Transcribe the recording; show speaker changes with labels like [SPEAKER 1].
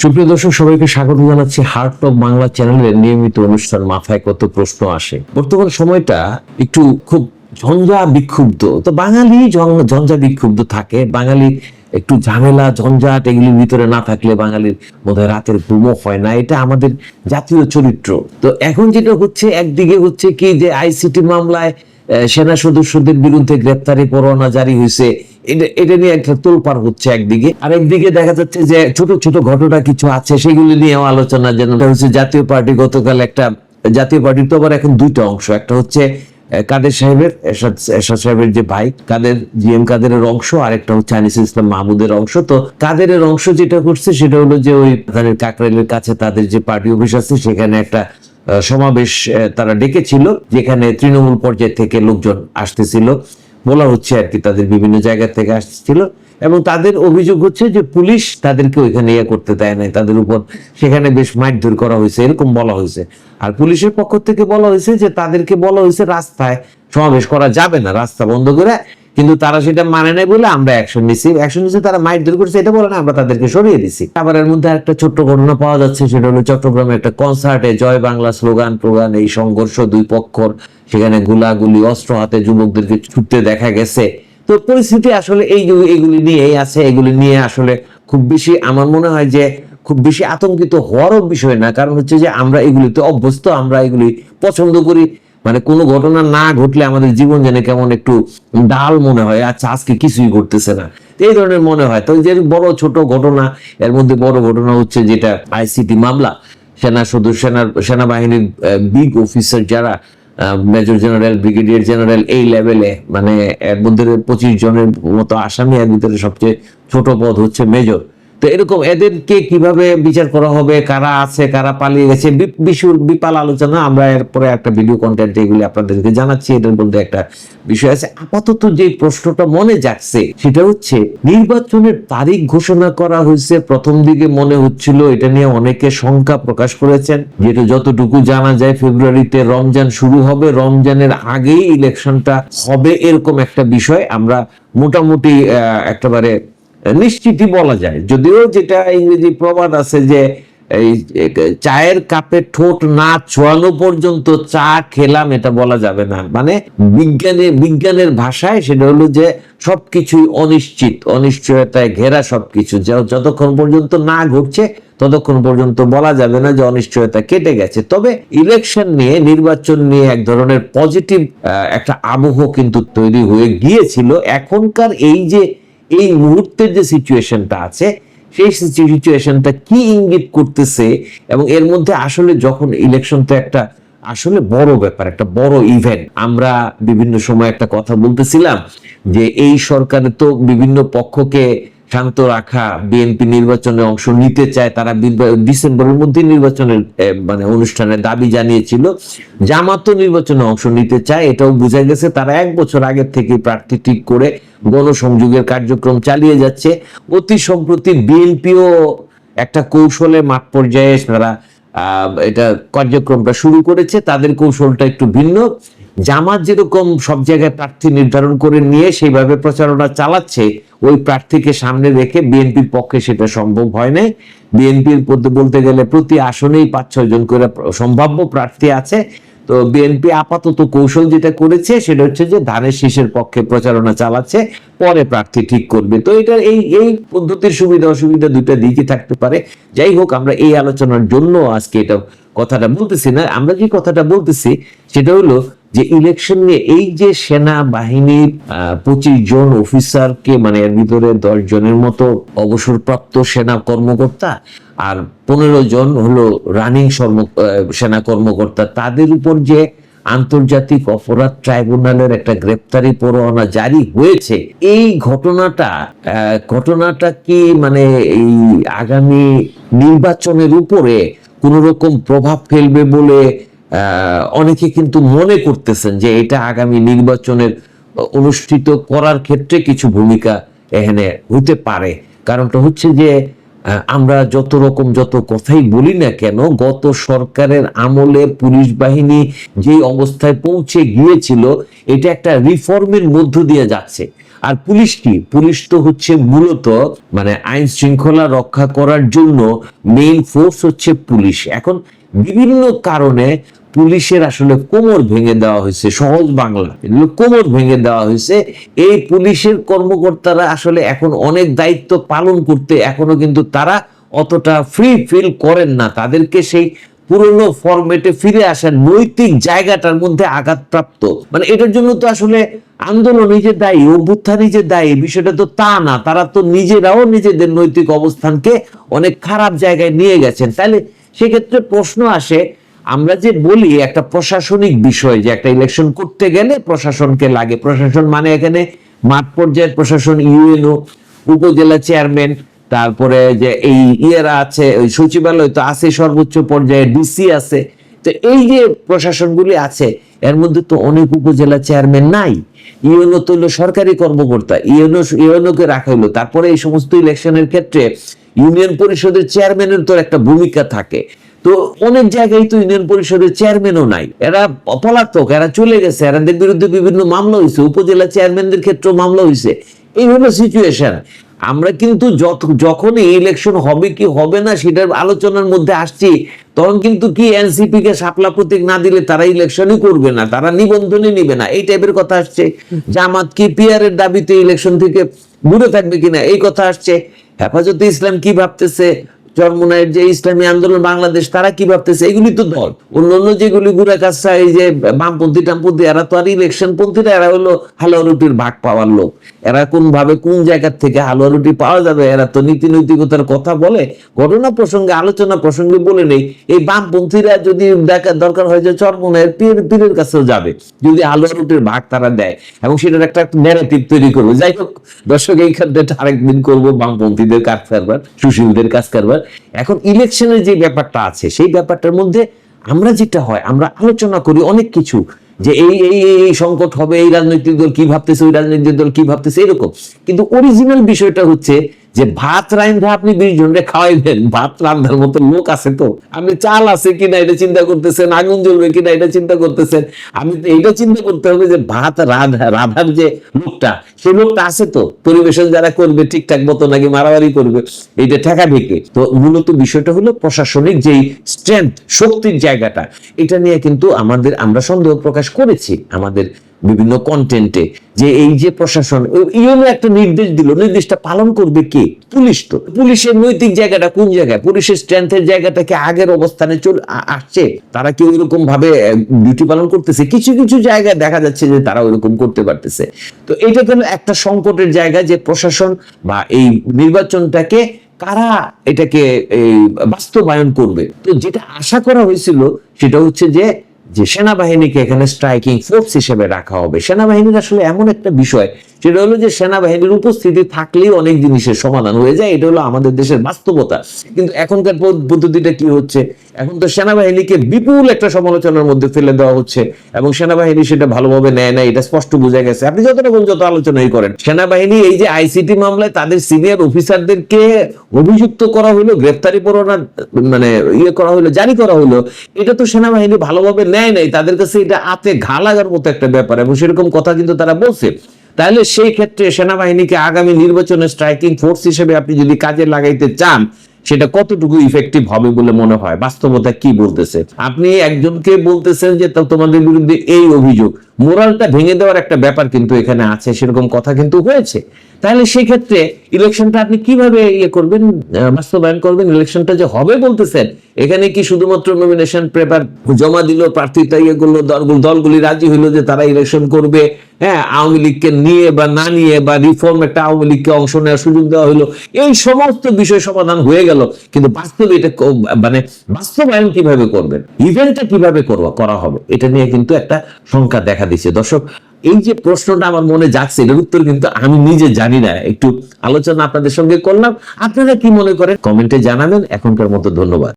[SPEAKER 1] সুপ্রিয় দর্শক, সবাইকে স্বাগত জানাচ্ছি হার্ট অফ বাংলা চ্যানেলের নিয়মিত অনুষ্ঠান মাথায় কত প্রশ্ন আসে। বর্তমান সময়টা একটু খুব ঝঞ্ঝা বিক্ষুব্ধ, তো বাঙালি ঝঞ্ঝা বিক্ষুব্ধ থাকে। বাঙালি একটু ঝামেলা ঝঞ্ঝাট এগুলির ভিতরে না থাকলে বাঙালির বোধহয় রাতের ঘুমও হয় না, এটা আমাদের জাতীয় চরিত্র। তো এখন যেটা হচ্ছে, একদিকে হচ্ছে কি যে আইসিটি মামলায় সেনা সদস্যদের বিরুদ্ধে গ্রেপ্তারি পরোয়ানা জারি হয়েছে, এটা নিয়ে একটা তোলপাড় হচ্ছে একদিকে। আর একদিকে দেখা যাচ্ছে যে ছোট ছোট ঘটনা কিছু আছে, সেগুলি নিয়েও আলোচনা। যেন হচ্ছে জাতীয় পার্টি গতকাল একটা, জাতীয় পার্টির তো আবার এখন দুইটা অংশ, একটা হচ্ছে কাদের সাহেবের, এরশাদ সাহেবের যে ভাই কাদের, জিএম কাদেরের অংশ, আর একটা হচ্ছে আনিসুল ইসলাম মাহমুদের অংশ। তো কাদেরের অংশ যেটা করছে সেটা হলো যে ওই কাকরাইলের কাছে তাদের যে পার্টি অফিস আছে সেখানে একটা সমাবেশ তারা ডেকেছিল, যেখানে তৃণমূল পর্যায় থেকে লোকজন আসতেছিল, বলা হচ্ছে আর কি, তাদের বিভিন্ন জায়গা থেকে আসছিল। এবং তাদের অভিযোগ হচ্ছে যে পুলিশ তাদেরকে ওইখানে করতে দেয় নাই, তাদের উপর সেখানে বেশ মারধর করা হয়েছে, এরকম বলা হয়েছে। আর পুলিশের পক্ষ থেকে বলা হয়েছে যে তাদেরকে বলা হয়েছে রাস্তায় সমাবেশ করা যাবে না, রাস্তা বন্ধ করে, কিন্তু তারা সেটা মানে নাই বলে আমরা অ্যাকশন নিছি। তারা মারধর করেছে এটা বলে না, আমরা তাদেরকে সরিয়ে দিছি। আবার এর মধ্যে একটা ছোট্ট ঘটনা পাওয়া যাচ্ছে, সেটা হলো চট্টগ্রামে একটা কনসার্টে জয় বাংলা স্লোগান প্রোগান, এই সংঘর্ষ, দুই পক্ষর, সেখানে গুলাগুলি, অস্ত্র হাতে যুবকদেরকে ছুটতে দেখা গেছে। তো পরিস্থিতি আসলে এইগুলি নিয়েই আছে। এগুলি নিয়ে আসলে খুব বেশি আমার মনে হয় যে খুব বেশি আতঙ্কিত হওয়ারও বিষয় না, কারণ হচ্ছে যে আমরা এগুলিতে অভ্যস্ত, আমরা এগুলি পছন্দ করি। মানে কোনো ঘটনা না ঘটলে আমাদের জীবন যেন কেমন একটু ডাল মনে হয়, আচ্ছা আজকে কিছুই ঘটতেছে না, এই ধরনের মনে হয়। তো যে বড় ছোট ঘটনা, এর মধ্যে বড় ঘটনা হচ্ছে যেটা আইসিটি মামলা, সেনাবাহিনীর বিগ অফিসার যারা মেজর জেনারেল, ব্রিগেডিয়ার জেনারেল, এই লেভেলে, মানে এর মধ্যে 25 জনের মতো আসামি, এর ভিতরে সবচেয়ে ছোট পদ হচ্ছে মেজর। তো এরকম এদেরকে কিভাবে বিচার করা হবে, কারা আছে কারা পালিয়ে গেছে, বিপাল আলোচনা। আমরা এরপরে একটা ভিডিও কন্টেন্ট এগুলি আপনাদেরকে জানাচ্ছি, এটার মধ্যে একটা বিষয় আছে। আপাতত যে প্রশ্নটা মনে যাচ্ছে সেটা হচ্ছে, নির্বাচনের তারিখ ঘোষণা করা হয়েছে, প্রথম দিকে মনে হচ্ছিল, এটা নিয়ে অনেকে শঙ্কা প্রকাশ করেছেন, যেটা যতটুকু জানা যায় ফেব্রুয়ারিতে রমজান শুরু হবে, রমজানের আগেই ইলেকশনটা হবে, এরকম একটা বিষয় আমরা মোটামুটি একেবারে নিশ্চিতই বলা যায়। যদিও যেটা ইংরেজি প্রবাদ আছে যে এই চায়ের কাপে ঠোঁট না ছোঁয়ানো পর্যন্ত চা খেলাম, এটা বলা যাবে না। মানে বিজ্ঞানের ভাষায় সেটা হলো যে সবকিছুই অনিশ্চিত, অনিশ্চয়তায় ঘেরা সবকিছু, যতক্ষণ পর্যন্ত না ঘটছে ততক্ষণ পর্যন্ত বলা যাবে না যে অনিশ্চয়তা কেটে গেছে। তবে ইলেকশন নিয়ে, নির্বাচন নিয়ে এক ধরনের পজিটিভ একটা আবহ কিন্তু তৈরি হয়ে গিয়েছিল। এখনকার এই মুহূর্তের যে সিচুয়েশনটা আছে, সেই সিচুয়েশনটা কি ইঙ্গিত করতেছে, এবং এর মধ্যে আসলে যখন ইলেকশন তো একটা আসলে বড় ব্যাপার, একটা বড় ইভেন্ট। আমরা বিভিন্ন সময় একটা কথা বলতেছিলাম যে এই সরকারে তো বিভিন্ন পক্ষকে শান্ত রাখা, বিএনপি নির্বাচনে অংশ নিতে চায়, তারা ডিসেম্বরের মধ্যে নির্বাচনের মানে অনুষ্ঠানের দাবি জানিয়েছিল। জামাত নির্বাচনে অংশ নিতে চায়, এটাও বোঝা গেছে। তারা 1 বছর আগে থেকে প্রার্থী ঠিক করে গণসংযোগের কার্যক্রম চালিয়ে যাচ্ছে। অতি সম্প্রতি বিএনপিও একটা কৌশলে মাঠ পর্যায়ে তারা এটা কার্যক্রমটা শুরু করেছে, তাদের কৌশলটা একটু ভিন্ন। জামাত যেরকম সব জায়গায় প্রার্থী নির্ধারণ করে নিয়ে সেইভাবে প্রচারণা চালাচ্ছে, ওই প্রার্থীকে সামনে রেখে বিএনপির পক্ষে সেটা সম্ভব হয় নাই। বিএনপির বলতে গেলে প্রতি আসনেই 5-6 জন করে সম্ভাব্য প্রার্থী আছে। তো বিএনপি আপাতত কৌশল যেটা করেছে সেটা হচ্ছে যে ধানের শীষের পক্ষে প্রচারণা চালাচ্ছে, পরে প্রার্থী ঠিক করবে। তো এটা এই পদ্ধতির সুবিধা অসুবিধা দুইটা দিকই থাকতে পারে। যাই হোক, আমরা এই আলোচনার জন্য আজকে এটা কথাটা বলতেছি না। আমরা যে কথাটা বলতেছি সেটা হলো যে ইলেকশন নিয়ে এই যে সেনাবাহিনীর 25 জন অফিসারকে, মানে এর ভিতরে 10 জনের মতো অবসরপ্রাপ্ত সেনা কর্মকর্তা আর 15 জন হলো রানিং সেনা কর্মকর্তা, তাদের উপর যে আন্তর্জাতিক অপরাধ ট্রাইব্যুনালের একটা গ্রেপ্তারি পরোয়ানা জারি হয়েছে, এই ঘটনাটা কি মানে এই আগামী নির্বাচনের উপরে কোন রকম প্রভাব ফেলবে বলে অনেকে কিন্তু মনে করতেছেন যে এটা আগামী নির্বাচনের অনুষ্ঠিত করার ক্ষেত্রে কিছু ভূমিকা এখানে হতে পারে। কারণটা হচ্ছে যে আমরা যত কথাই বলি না কেন, গত সরকারের আমলে পুলিশ বাহিনী যে অবস্থায় পৌঁছে গিয়েছিল, এটা একটা রিফর্মের মধ্য দিয়ে যাচ্ছে। আর পুলিশ কি, পুলিশ তো হচ্ছে মূলত মানে আইন শৃঙ্খলা রক্ষা করার জন্য মেইন ফোর্স হচ্ছে পুলিশ। এখন বিভিন্ন কারণে পুলিশের আসলে কোমর ভেঙে দেওয়া হয়েছে, সহজ বাংলা কোমর ভেঙে দেওয়া হয়েছে। এই পুলিশের কর্মকর্তারা আসলে এখন অনেক দায়িত্ব পালন করতে এখনো কিন্তু তারা অতটা ফ্রি ফিল করেন না, তাদেরকে সেই পুরনো ফরম্যাটে ফিরে আসার নৈতিক জায়গাটার মধ্যে আঘাতপ্রাপ্ত। মানে এটার জন্য তো আসলে আন্দোলনই যে দায়ী, অভ্যুত্থানই যে দায়ী, বিষয়টা তো তা না। তারা তো নিজেরাও নিজেদের নৈতিক অবস্থানকে অনেক খারাপ জায়গায় নিয়ে গেছেন। তাহলে সেক্ষেত্রে প্রশ্ন আসে, আমরা যে বলি একটা প্রশাসনিক বিষয় যে একটা ইলেকশন করতে গেলে প্রশাসনকে লাগে, প্রশাসন মানে এখানে মাঠ পর্যায়ের প্রশাসন, ইউএনও, উপজেলা চেয়ারম্যান, তারপরে যে এই ইয়েরা আছে, ওই সচিবালয় তো আছে, সর্বোচ্চ পর্যায়ে ডিসি আছে। তো এই যে প্রশাসনগুলি আছে এর মধ্যে তো অনেক উপজেলা চেয়ারম্যান নাই। ইউএনও তো হলো সরকারি কর্মকর্তা, ইউএনও কে রাখা হলো। তারপরে এই সমস্ত ইলেকশনের ক্ষেত্রে ইউনিয়ন পরিষদের চেয়ারম্যানের তো একটা ভূমিকা থাকে। তো অনেক জায়গায় তো ইউনিয়ন পরিষদের চেয়ারম্যানও নাই, এরা পলাতক, এরা চলে গেছে, এরাদের বিরুদ্ধে বিভিন্ন মামলা হয়েছে, উপজেলা চেয়ারম্যানদের ক্ষেত্রে মামলা হয়েছে। এই হলো সিচুয়েশন। আমরা কিন্তু যখনই ইলেকশন হবে কি হবে না সেটার আলোচনার মধ্যে আসছি, তখন কিন্তু কি এনসিপি কে শাপলা প্রতীক না দিলে তারা ইলেকশনই করবে না, তারা নিবন্ধনই নিবে না, এই টাইপের কথা আসছে। জামাত কি পিয়ারের দাবিতে ইলেকশন থেকে দূরে থাকবে কিনা এই কথা আসছে। হেফাজতে ইসলাম কি ভাবতেছে, চরমোনাইয়ের যে ইসলামী আন্দোলন বাংলাদেশ তারা কি ভাবতেছে, এগুলি তো দল। অন্যান্য যেগুলি গুড়া কাছা, এই যে বামপন্থী টামপন্থী, এরা তো আর ইলেকশন পন্থীরা, এরা হলো হালুয়া রুটির ভাগ পাওয়ার লোক। এরা কোন ভাবে কোন জায়গা থেকে হালুয়া রুটি পাওয়া যাবে, এরা তো নীতি নৈতিকতার কথা বলে, ঘটনা প্রসঙ্গে আলোচনা প্রসঙ্গে বলে নেই। এই বামপন্থীরা যদি দেখা দরকার হয় যে চরমোনাইয়ের পীরের কাছেও যাবে যদি হালুয়া রুটির ভাগ তারা দেয়, এবং সেটার একটা ন্যারেটিভ তৈরি করবে। যাই হোক দর্শক, এই ক্ষেত্রে আরেকদিন করবো বামপন্থীদের কাজ কারবার, সুশীলদের কাজ কারবার। এখন ইলেকশনের যে ব্যাপারটা আছে সেই ব্যাপারটার মধ্যে আমরা যেটা হয়, আমরা আলোচনা করি অনেক কিছু, যে এই এই এই সংকট হবে, এই রাজনৈতিক দল কি ভাবতেছে, ওই রাজনৈতিক দল কি ভাবতেছে, এরকম। কিন্তু অরিজিনাল বিষয়টা হচ্ছে যে ভাত রান্ধা আপনি 20 জনকে খাওয়াইবেন, ভাত রান্ধার মতো লোক আছে তো? আপনি চাল আছে কিনা এটা চিন্তা করতেছেন, আগুন জ্বলবে কিনা এটা চিন্তা করতেছেন। আমি তো এইটা চিন্তা করতে হবে যে ভাত রাধার যে লোকটা, সেই লোকটা আছে তো? পরিবেশন যারা করবে ঠিকঠাক মতো নাকি মারামারি করবে, এইটা ঠেকা ঢেকে। তো মূলত বিষয়টা হলো প্রশাসনিক যেই স্ট্রেংথ, শক্তির জায়গাটা, এটা নিয়ে কিন্তু আমরা সন্দেহ প্রকাশ করেছি আমাদের বিভিন্ন কন্টেন্টে, যে এই যে প্রশাসন ইউনো একটা নির্দেশ দিল, নির্দেশটা পালন করবে কে? পুলিশ। তো পুলিশের নৈতিক জায়গাটা কোন জায়গায়, পুলিশের স্ট্রেংথের জায়গাটা কি আগের অবস্থানে চলে আসছে? তারা কি ওইরকম ভাবে ডিউটি পালন করতেছে? কিছু কিছু জায়গায় দেখা যাচ্ছে যে তারা ওইরকম করতে পারতেছে। তো এটা কেন একটা সংকটের জায়গা, যে প্রশাসন বা এই নির্বাচনটাকে কারা এটাকে বাস্তবায়ন করবে। তো যেটা আশা করা হয়েছিল সেটা হচ্ছে যে সেনাবাহিনীকে এখানে স্ট্রাইকিং ফোর্স হিসেবে রাখা হবে। সেনাবাহিনীর আসলে এমন একটা বিষয়, সেটা হলো যে সেনাবাহিনীর উপস্থিতি থাকলেই অনেক জিনিসের সমাধান হয়ে যায়, এটা হলো আমাদের দেশের বাস্তবতা। কিন্তু এখনকার পদ্ধতিটা কি হচ্ছে, এখন তো সেনাবাহিনীকে বিপুল একটা সমালোচনার মধ্যে ফেলে দেওয়া হচ্ছে, এবং সেনাবাহিনী সেটা ভালোভাবে নেয় না, এটা স্পষ্ট বোঝা গেছে। আপনি যত আলোচনাই করেন, সেনাবাহিনী এই যে আইসিটি মামলায় তাদের সিনিয়র অফিসারদেরকে অভিযুক্ত করা হলো, গ্রেফতারি পরোয়ানা মানে করা হলো, জারি করা হলো, এটা তো সেনাবাহিনী ভালোভাবে নেয় নাই। তাদের কাছে এটা আতে ঘা লাগার মতো একটা ব্যাপার, এবং সেরকম কথা কিন্তু তারা বলছে। তাহলে সেই ক্ষেত্রে সেনাবাহিনীকে আগামী নির্বাচনে স্ট্রাইকিং ফোর্স হিসেবে আপনি যদি কাজে লাগাইতে চান, সেটা কতটুকু ইফেক্টিভ হবে বলে মনে হয়? বাস্তবতা কি বলতেছে? আপনি একজনকে বলতেছেন যে তোমাদের বিরুদ্ধে এই অভিযোগ, মোরালটা ভেঙে দেওয়ার একটা ব্যাপার কিন্তু এখানে আছে, সেরকম কথা কিন্তু হয়েছে। তাহলে সেই ক্ষেত্রে ইলেকশনটা আপনি কিভাবে করবেন, বাস্তবায়ন করবেন? ইলেকশনটা যে হবে বলতেছেন, এখানে কি শুধুমাত্র নমিনেশন পেপার জমা দিল, প্রার্থীতা করলো, দলগুলি রাজি হইলো যে তারা ইলেকশন করবে, হ্যাঁ, আওয়ামী লীগকে নিয়ে বা না নিয়ে, বা রিফর্ম একটা আওয়ামী লীগকে অংশ নেওয়ার সুযোগ দেওয়া হলো, এই সমস্ত বিষয় সমাধান হয়ে গেল, কিন্তু বাস্তবে এটা মানে বাস্তবায়ন কিভাবে করবেন, ইভেন্টটা কিভাবে করা হবে, এটা নিয়ে কিন্তু একটা শঙ্কা দেখা দিচ্ছে। দর্শক, এই যে প্রশ্নটা আমার মনে যাচ্ছে, এটার উত্তর কিন্তু আমি নিজে জানি না, একটু আলোচনা আপনাদের সঙ্গে করলাম। আপনারা কি মনে করেন কমেন্টে জানাবেন। এখনকার মতো ধন্যবাদ।